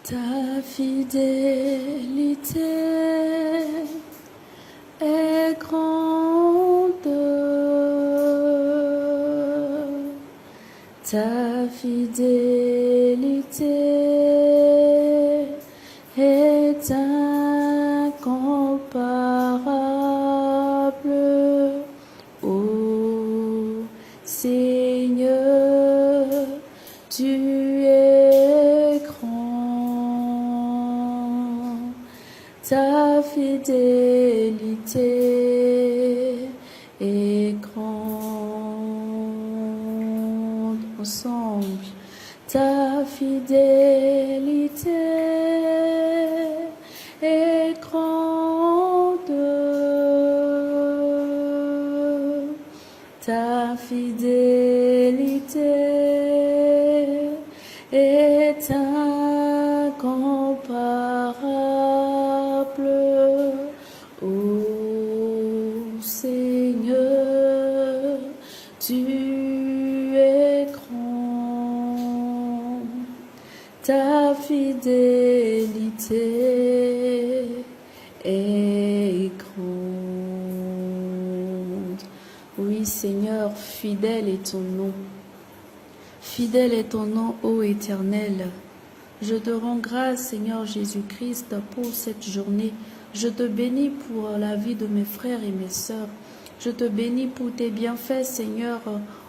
Ta fidélité est grande, ta fidélité est incomparable, ô Seigneur, tu es grand, ta fidélité est grande. Ensemble, ta fidélité est grande, ta fidélité est incomparable, ô Seigneur, tu es grand, ta fidélité est grande. Oui, Seigneur, fidèle est ton nom. Fidèle est ton nom, ô Éternel. Je te rends grâce, Seigneur Jésus-Christ, pour cette journée. Je te bénis pour la vie de mes frères et mes sœurs. Je te bénis pour tes bienfaits, Seigneur,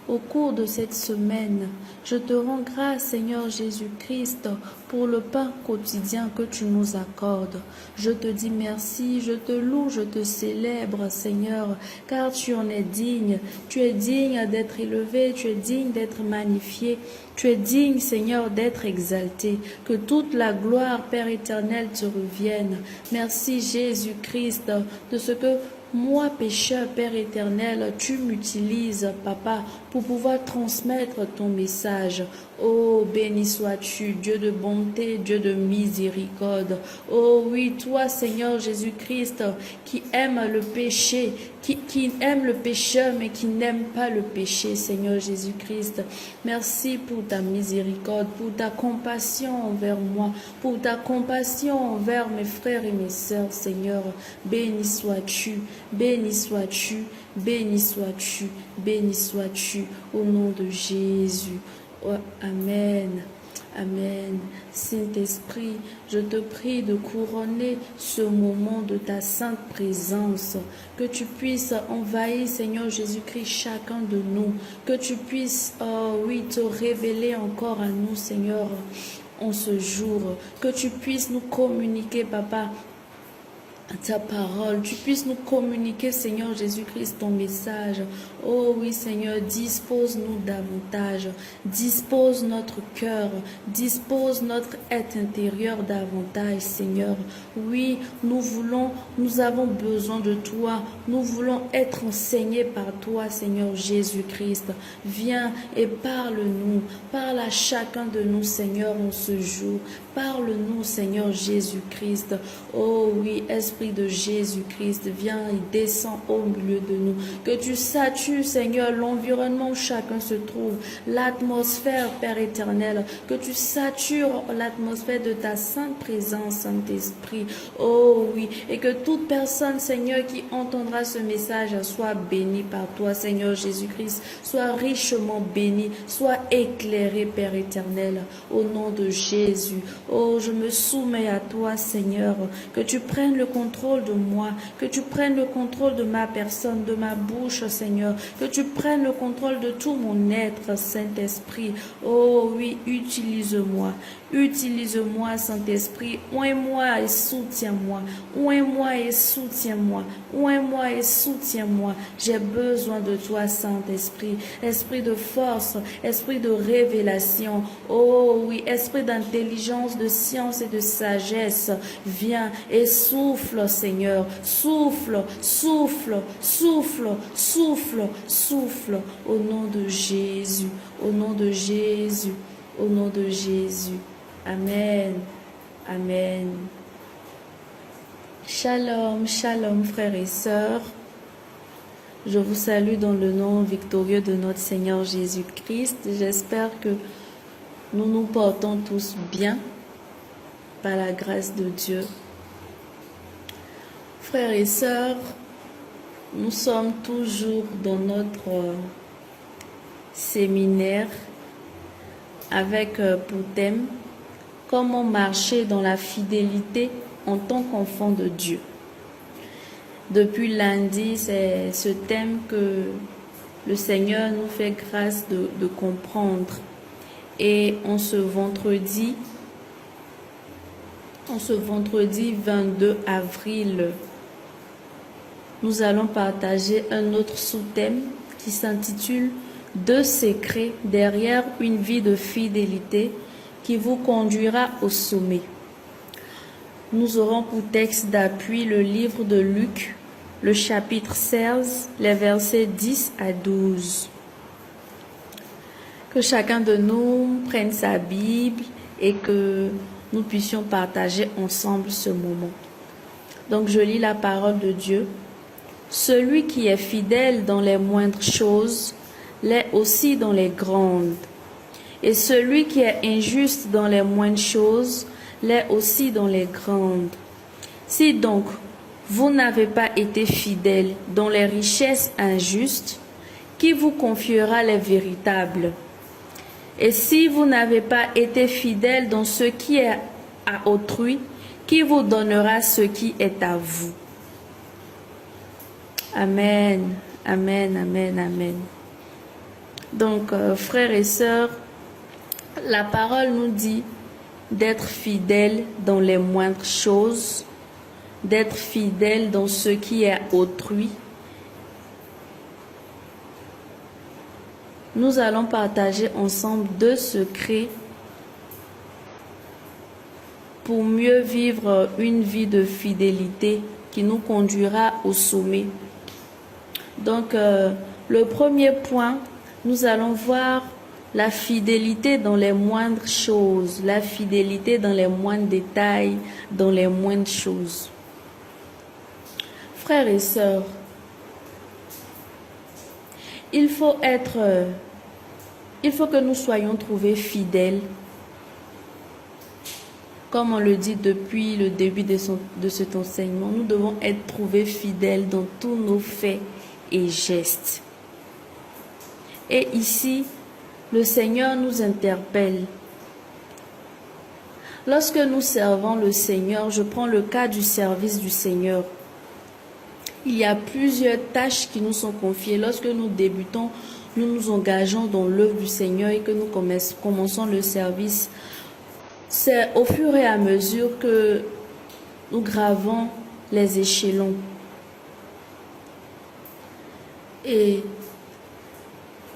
au cours de cette semaine. Je te rends grâce, Seigneur Jésus-Christ, pour le pain quotidien que tu nous accordes. Je te dis merci, je te loue, je te célèbre, Seigneur, car tu en es digne. Tu es digne d'être élevé, tu es digne d'être magnifié. Tu es digne, Seigneur, d'être exalté. Que toute la gloire, Père éternel, te revienne. Merci, Jésus-Christ, de ce que moi, pécheur, Père éternel, tu m'utilises, Papa, pour pouvoir transmettre ton message. Oh, béni sois-tu, Dieu de bonté, Dieu de miséricorde. Oh oui, toi, Seigneur Jésus-Christ, qui aime le péché, qui aime le pécheur, mais qui n'aime pas le péché, Seigneur Jésus-Christ. Merci pour ta miséricorde, pour ta compassion envers moi, pour ta compassion envers mes frères et mes sœurs, Seigneur. Béni sois-tu, béni sois-tu, béni sois-tu, béni sois-tu, au nom de Jésus. Oh, amen. Amen. Saint-Esprit, je te prie de couronner ce moment de ta sainte présence, que tu puisses envahir, Seigneur Jésus-Christ, chacun de nous, que tu puisses, oh oui, te révéler encore à nous, Seigneur, en ce jour, que tu puisses nous communiquer, Papa, ta parole, tu puisses nous communiquer, Seigneur Jésus-Christ, ton message. Oh oui, Seigneur, dispose-nous davantage, dispose notre cœur, dispose notre être intérieur davantage, Seigneur. Oui, nous avons besoin de toi, nous voulons être enseignés par toi, Seigneur Jésus-Christ. Viens et parle-nous, parle à chacun de nous, Seigneur, en ce jour. Parle-nous, Seigneur Jésus-Christ. Oh oui, Esprit de Jésus-Christ, viens et descends au milieu de nous. Que tu satures, Seigneur, l'environnement où chacun se trouve, l'atmosphère, Père éternel. Que tu satures l'atmosphère de ta sainte présence, Saint-Esprit. Oh oui, et que toute personne, Seigneur, qui entendra ce message soit bénie par toi, Seigneur Jésus-Christ. Soit richement bénie, soit éclairée, Père éternel, au nom de Jésus. Oh, je me soumets à toi, Seigneur, que tu prennes le contrôle de moi, que tu prennes le contrôle de ma personne, de ma bouche, Seigneur, que tu prennes le contrôle de tout mon être, Saint-Esprit. Oh oui, utilise-moi, utilise-moi, Saint-Esprit, oins-moi et soutiens-moi, oins-moi et soutiens-moi, oins-moi et soutiens-moi. J'ai besoin de toi, Saint-Esprit, esprit de force, esprit de révélation, oh oui, esprit d'intelligence, de science et de sagesse, viens et souffle, Seigneur, souffle, souffle, souffle, souffle, souffle, au nom de Jésus, au nom de Jésus, au nom de Jésus. Amen, amen. Shalom, shalom, frères et sœurs. Je vous salue dans le nom victorieux de notre Seigneur Jésus-Christ. J'espère que nous nous portons tous bien. par la grâce de Dieu. Frères et sœurs, nous sommes toujours dans notre séminaire avec pour thème « Comment marcher dans la fidélité en tant qu'enfant de Dieu ». Depuis lundi, c'est ce thème que le Seigneur nous fait grâce de comprendre. Et en ce vendredi 22 avril, nous allons partager un autre sous-thème qui s'intitule « 2 secrets derrière une vie de fidélité qui vous conduira au sommet ». Nous aurons pour texte d'appui le livre de Luc, le chapitre 16, les versets 10 à 12. Que chacun de nous prenne sa Bible et que nous puissions partager ensemble ce moment. Donc je lis la parole de Dieu. Celui qui est fidèle dans les moindres choses l'est aussi dans les grandes. Et celui qui est injuste dans les moindres choses l'est aussi dans les grandes. Si donc vous n'avez pas été fidèle dans les richesses injustes, qui vous confiera les véritables? Et si vous n'avez pas été fidèle dans ce qui est à autrui, qui vous donnera ce qui est à vous? Amen, amen, amen, amen. Donc, frères et sœurs, la parole nous dit d'être fidèle dans les moindres choses, d'être fidèle dans ce qui est à autrui. Nous allons partager ensemble 2 secrets pour mieux vivre une vie de fidélité qui nous conduira au sommet. Donc, le premier point, nous allons voir la fidélité dans les moindres choses, la fidélité dans les moindres détails, dans les moindres choses. Frères et sœurs, il faut que nous soyons trouvés fidèles. Comme on le dit depuis le début de cet enseignement, nous devons être trouvés fidèles dans tous nos faits et gestes. Et ici, le Seigneur nous interpelle. Lorsque nous servons le Seigneur, je prends le cas du service du Seigneur. Il y a plusieurs tâches qui nous sont confiées. Lorsque nous débutons, nous nous engageons dans l'œuvre du Seigneur et que nous commençons le service. C'est au fur et à mesure que nous gravons les échelons. Et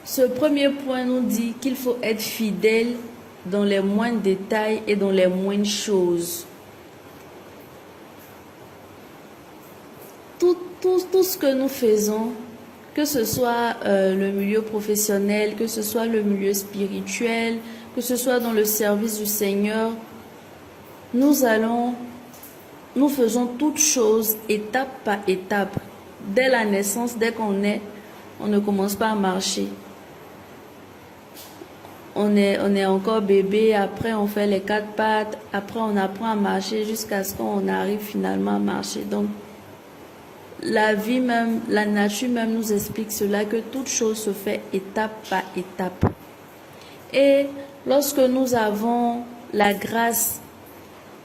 ce premier point nous dit qu'il faut être fidèle dans les moindres détails et dans les moindres choses. Tout ce que nous faisons, que ce soit le milieu professionnel, que ce soit le milieu spirituel, que ce soit dans le service du Seigneur, nous faisons toutes choses étape par étape. Dès la naissance, dès qu'on est, on ne commence pas à marcher. On est encore bébé, après on fait les 4 pattes, après on apprend à marcher jusqu'à ce qu'on arrive finalement à marcher. Donc, la vie même, la nature même nous explique cela, que toute chose se fait étape par étape. Et lorsque nous avons la grâce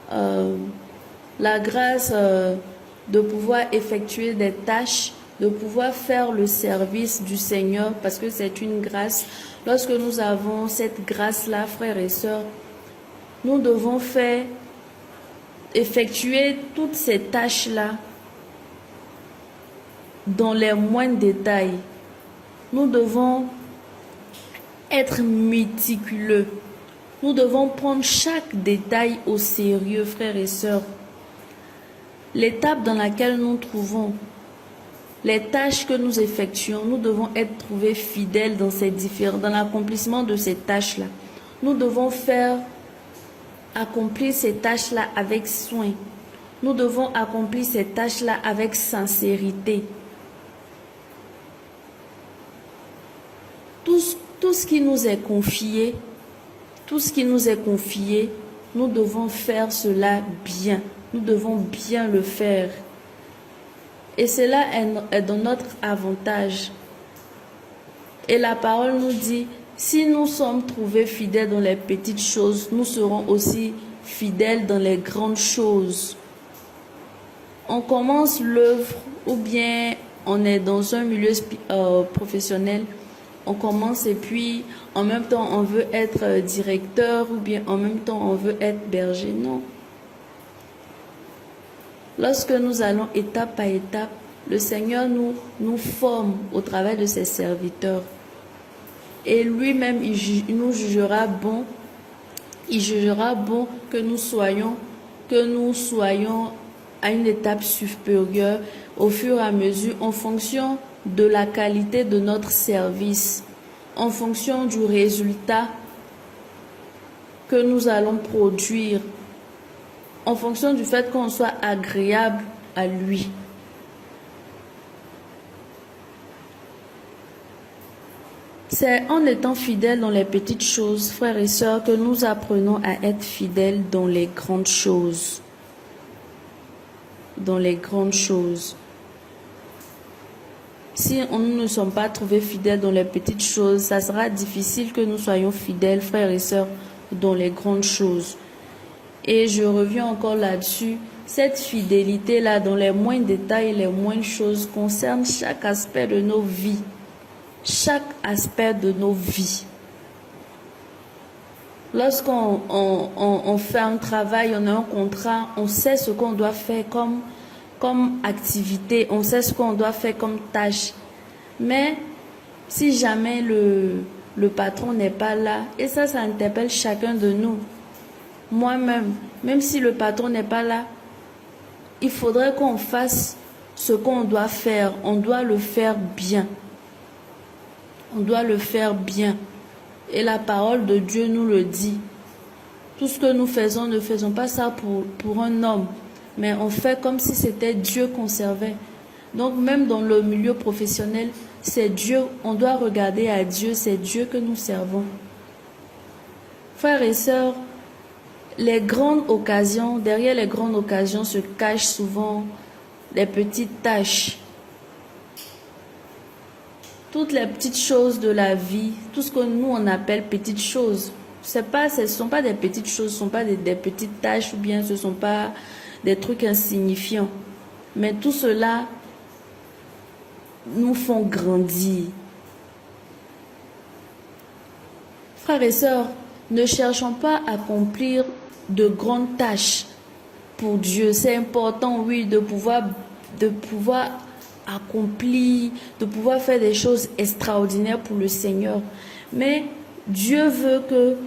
de pouvoir effectuer des tâches, de pouvoir faire le service du Seigneur, parce que c'est une grâce. Lorsque nous avons cette grâce-là, frères et sœurs, nous devons effectuer toutes ces tâches-là dans les moindres détails. Nous devons être méticuleux. Nous devons prendre chaque détail au sérieux, frères et sœurs. L'étape dans laquelle nous nous trouvons, les tâches que nous effectuons, nous devons être trouvés fidèles dans l'accomplissement de ces tâches-là. Nous devons accomplir ces tâches-là avec soin. Nous devons accomplir ces tâches-là avec sincérité. Tout ce qui nous est confié, nous devons faire cela bien. Nous devons bien le faire. Et cela est dans notre avantage. Et la parole nous dit, si nous sommes trouvés fidèles dans les petites choses, nous serons aussi fidèles dans les grandes choses. On commence l'œuvre ou bien on est dans un milieu professionnel, on commence et puis en même temps on veut être directeur ou bien en même temps on veut être berger. Non. Lorsque nous allons étape par étape, le Seigneur nous forme au travers de ses serviteurs. Et lui-même, il nous jugera bon. Il jugera bon que nous soyons à une étape supérieure au fur et à mesure en fonction de la qualité de notre service, en fonction du résultat que nous allons produire, en fonction du fait qu'on soit agréable à lui. C'est en étant fidèles dans les petites choses, frères et sœurs, que nous apprenons à être fidèles dans les grandes choses. Dans les grandes choses. Si nous ne sommes pas trouvés fidèles dans les petites choses, ça sera difficile que nous soyons fidèles, frères et sœurs, dans les grandes choses. Et je reviens encore là-dessus. Cette fidélité-là, dans les moindres détails et les moindres choses, concerne chaque aspect de nos vies. Chaque aspect de nos vies. Lorsqu'on fait un travail, on a un contrat, on sait ce qu'on doit faire comme activité, on sait ce qu'on doit faire comme tâche. Mais si jamais le patron n'est pas là, et ça interpelle chacun de nous, moi-même, même si le patron n'est pas là, il faudrait qu'on fasse ce qu'on doit faire, on doit le faire bien. On doit le faire bien. Et la parole de Dieu nous le dit. Tout ce que nous faisons, ne faisons pas ça pour un homme, mais on fait comme si c'était Dieu qu'on servait. Donc même dans le milieu professionnel, c'est Dieu, on doit regarder à Dieu, c'est Dieu que nous servons. Frères et sœurs, derrière les grandes occasions se cachent souvent les petites tâches. Toutes les petites choses de la vie, tout ce que nous on appelle petites choses, ce ne sont pas des petites choses, ce ne sont pas des petites tâches ou bien ce ne sont pas des trucs insignifiants. Mais tout cela nous font grandir. Frères et sœurs, ne cherchons pas à accomplir de grandes tâches pour Dieu. C'est important, oui, de pouvoir accompli, de pouvoir faire des choses extraordinaires pour le Seigneur. Mais Dieu veut que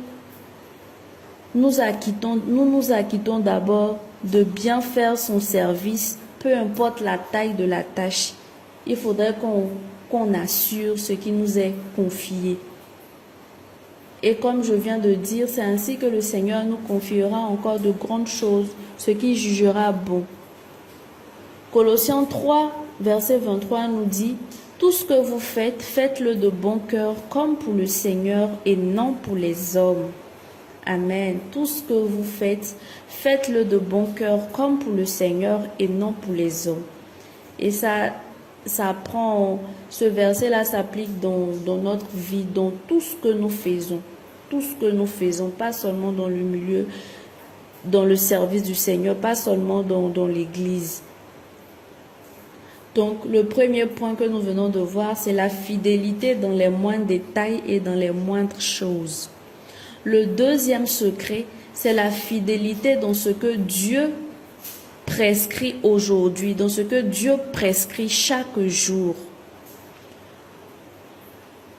nous nous acquittons d'abord de bien faire son service, peu importe la taille de la tâche. Il faudrait qu'on assure ce qui nous est confié. Et comme je viens de dire, c'est ainsi que le Seigneur nous confiera encore de grandes choses, ce qui jugera bon. Colossiens 3, verset 23 nous dit, « Tout ce que vous faites, faites-le de bon cœur, comme pour le Seigneur et non pour les hommes. » Amen. Tout ce que vous faites, faites-le de bon cœur, comme pour le Seigneur et non pour les hommes. Et ce verset-là s'applique dans notre vie, dans tout ce que nous faisons. Tout ce que nous faisons, pas seulement dans le milieu, dans le service du Seigneur, pas seulement dans l'église. Donc, le premier point que nous venons de voir, c'est la fidélité dans les moindres détails et dans les moindres choses. Le deuxième secret, c'est la fidélité dans ce que Dieu prescrit aujourd'hui, dans ce que Dieu prescrit chaque jour.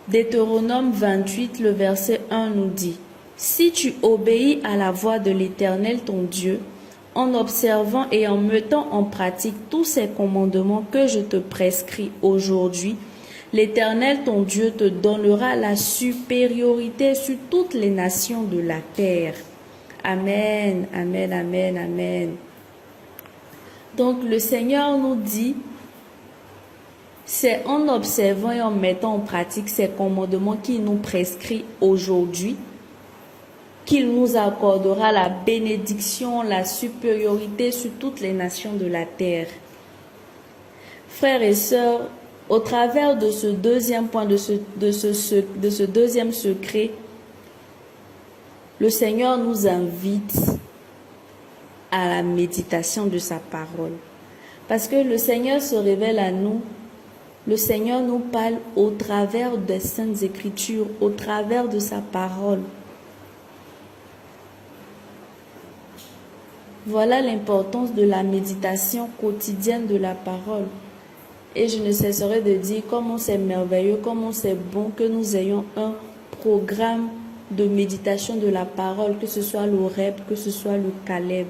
Deutéronome 28, le verset 1 nous dit, « Si tu obéis à la voix de l'Éternel ton Dieu, en observant et en mettant en pratique tous ces commandements que je te prescris aujourd'hui, l'Éternel ton Dieu te donnera la supériorité sur toutes les nations de la terre. » Amen, amen, amen, amen. Donc le Seigneur nous dit, c'est en observant et en mettant en pratique ces commandements qu'il nous prescrit aujourd'hui qu'il nous accordera la bénédiction, la supériorité sur toutes les nations de la terre. Frères et sœurs, au travers de ce deuxième point, de ce deuxième secret, le Seigneur nous invite à la méditation de sa parole. Parce que le Seigneur se révèle à nous, le Seigneur nous parle au travers des Saintes Écritures, au travers de sa parole. Voilà l'importance de la méditation quotidienne de la parole. Et je ne cesserai de dire comment c'est merveilleux, comment c'est bon que nous ayons un programme de méditation de la parole, que ce soit l'Horeb, que ce soit le Caleb.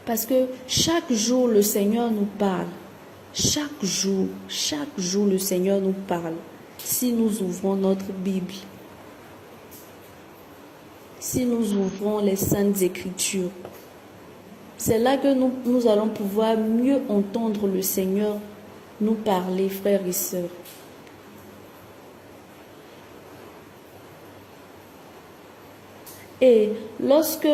Parce que chaque jour, le Seigneur nous parle. Chaque jour, le Seigneur nous parle. Si nous ouvrons notre Bible, si nous ouvrons les Saintes Écritures, c'est là que nous allons pouvoir mieux entendre le Seigneur nous parler, frères et sœurs. Et lorsque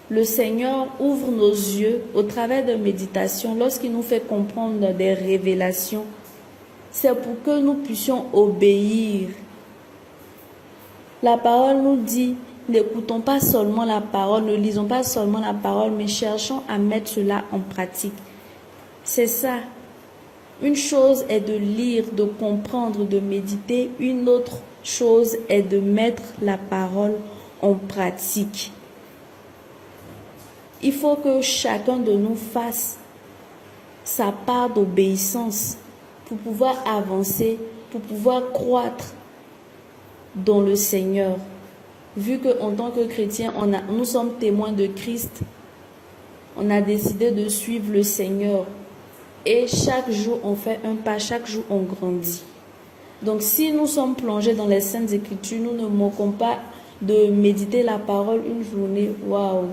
le Seigneur ouvre nos yeux au travers de méditation, lorsqu'il nous fait comprendre des révélations, c'est pour que nous puissions obéir. La parole nous dit, n'écoutons pas seulement la parole, ne lisons pas seulement la parole, mais cherchons à mettre cela en pratique. C'est ça. Une chose est de lire, de comprendre, de méditer. Une autre chose est de mettre la parole en pratique. Il faut que chacun de nous fasse sa part d'obéissance pour pouvoir avancer, pour pouvoir croître dans le Seigneur. Vu qu'en tant que chrétiens, nous sommes témoins de Christ, on a décidé de suivre le Seigneur. Et chaque jour, on fait un pas, chaque jour, on grandit. Donc, si nous sommes plongés dans les Saintes Écritures, nous ne manquons pas de méditer la parole une journée. Waouh!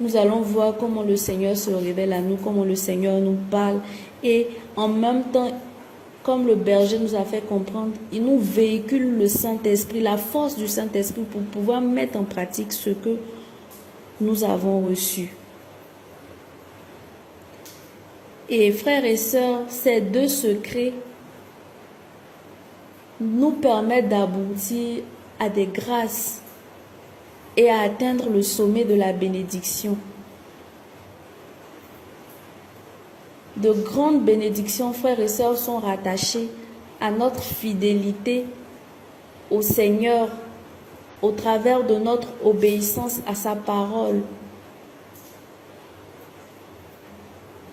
Nous allons voir comment le Seigneur se révèle à nous, comment le Seigneur nous parle. Et en même temps, comme le berger nous a fait comprendre, il nous véhicule le Saint-Esprit, la force du Saint-Esprit pour pouvoir mettre en pratique ce que nous avons reçu. Et frères et sœurs, ces deux secrets nous permettent d'aboutir à des grâces et à atteindre le sommet de la bénédiction. De grandes bénédictions, frères et sœurs, sont rattachées à notre fidélité au Seigneur au travers de notre obéissance à sa parole.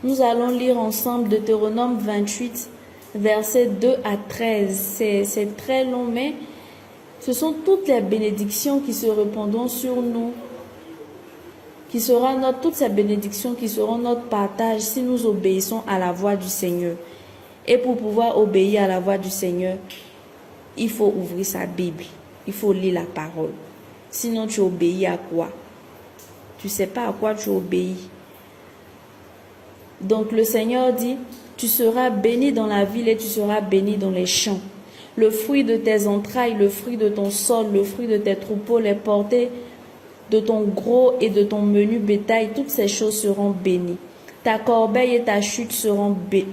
Nous allons lire ensemble Deutéronome 28, versets 2 à 13. C'est très long, mais ce sont toutes les bénédictions qui se répandront sur nous, toutes ces bénédictions qui seront notre partage si nous obéissons à la voix du Seigneur. Et pour pouvoir obéir à la voix du Seigneur, il faut ouvrir sa Bible, il faut lire la parole. Sinon, tu obéis à quoi? Tu ne sais pas à quoi tu obéis. Donc le Seigneur dit, tu seras béni dans la ville et tu seras béni dans les champs. Le fruit de tes entrailles, le fruit de ton sol, le fruit de tes troupeaux, les portées de ton gros et de ton menu bétail, toutes ces choses seront bénies. Ta corbeille et ta chute seront bénies.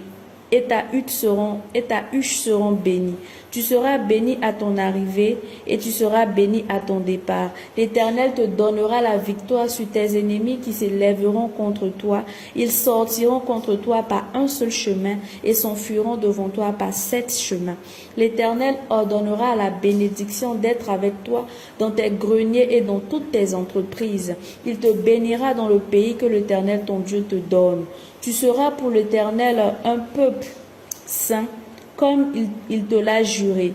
Et ta huche seront bénies. Tu seras béni à ton arrivée et tu seras béni à ton départ. L'Éternel te donnera la victoire sur tes ennemis qui s'élèveront contre toi. Ils sortiront contre toi par un seul chemin et s'enfuiront devant toi par 7 chemins. L'Éternel ordonnera la bénédiction d'être avec toi dans tes greniers et dans toutes tes entreprises. Il te bénira dans le pays que l'Éternel ton Dieu te donne. Tu seras pour l'Éternel un peuple saint, comme il te l'a juré.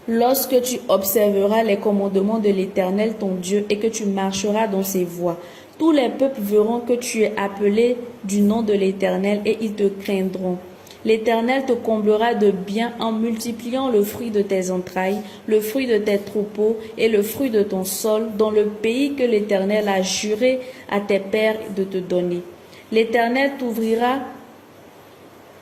Lorsque tu observeras les commandements de l'Éternel ton Dieu et que tu marcheras dans ses voies, tous les peuples verront que tu es appelé du nom de l'Éternel et ils te craindront. L'Éternel te comblera de bien en multipliant le fruit de tes entrailles, le fruit de tes troupeaux et le fruit de ton sol dans le pays que l'Éternel a juré à tes pères de te donner. L'Éternel t'ouvrira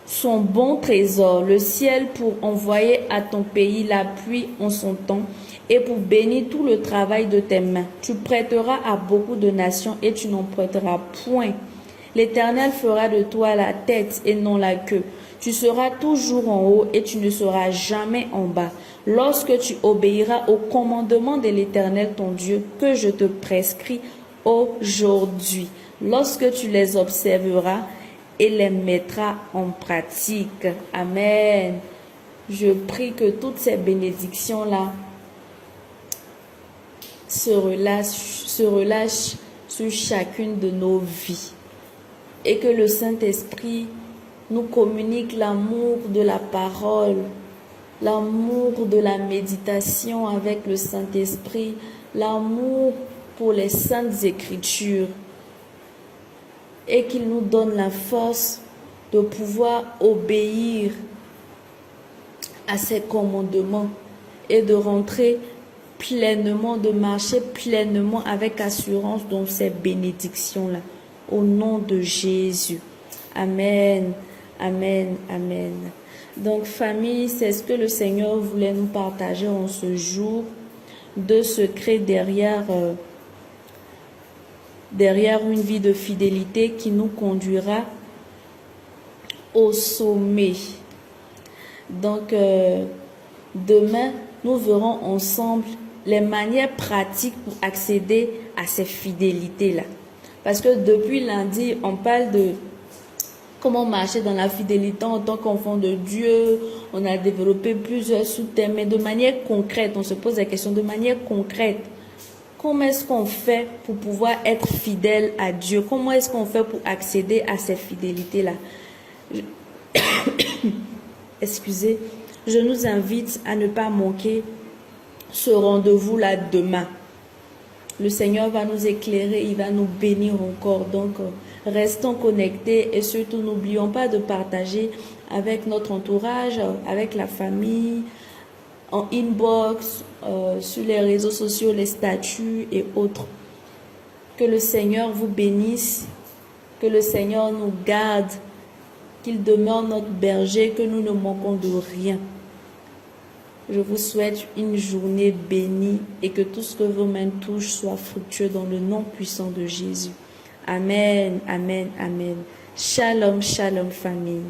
son bon trésor, le ciel pour envoyer à ton pays la pluie en son temps et pour bénir tout le travail de tes mains. Tu prêteras à beaucoup de nations et tu n'en prêteras point. L'Éternel fera de toi la tête et non la queue. Tu seras toujours en haut et tu ne seras jamais en bas. Lorsque tu obéiras aux commandements de l'Éternel ton Dieu que je te prescris aujourd'hui, lorsque tu les observeras et les mettras en pratique. Amen. Je prie que toutes ces bénédictions-là se relâchent sur chacune de nos vies et que le Saint-Esprit nous communique l'amour de la parole, l'amour de la méditation avec le Saint-Esprit, l'amour pour les saintes écritures et qu'il nous donne la force de pouvoir obéir à ses commandements et de rentrer pleinement, de marcher pleinement avec assurance dans ces bénédictions-là. Au nom de Jésus. Amen. Amen. Amen. Donc, famille, c'est ce que le Seigneur voulait nous partager en ce jour. Deux secrets derrière une vie de fidélité qui nous conduira au sommet. Donc, demain, nous verrons ensemble les manières pratiques pour accéder à ces fidélités-là. Parce que depuis lundi, on parle de comment marcher dans la fidélité en tant qu'enfant de Dieu. On a développé plusieurs sous-thèmes, mais de manière concrète, on se pose la question de manière concrète. Comment est-ce qu'on fait pour pouvoir être fidèle à Dieu? Comment est-ce qu'on fait pour accéder à ces fidélités-là? Excusez, je nous invite à ne pas manquer ce rendez-vous-là demain. Le Seigneur va nous éclairer, il va nous bénir encore. Donc, restons connectés et surtout n'oublions pas de partager avec notre entourage, avec la famille, en inbox, sur les réseaux sociaux, les statuts et autres. Que le Seigneur vous bénisse, que le Seigneur nous garde, qu'il demeure notre berger, que nous ne manquons de rien. Je vous souhaite une journée bénie et que tout ce que vos mains touchent soit fructueux dans le nom puissant de Jésus. Amen, amen, amen. Shalom, shalom famille.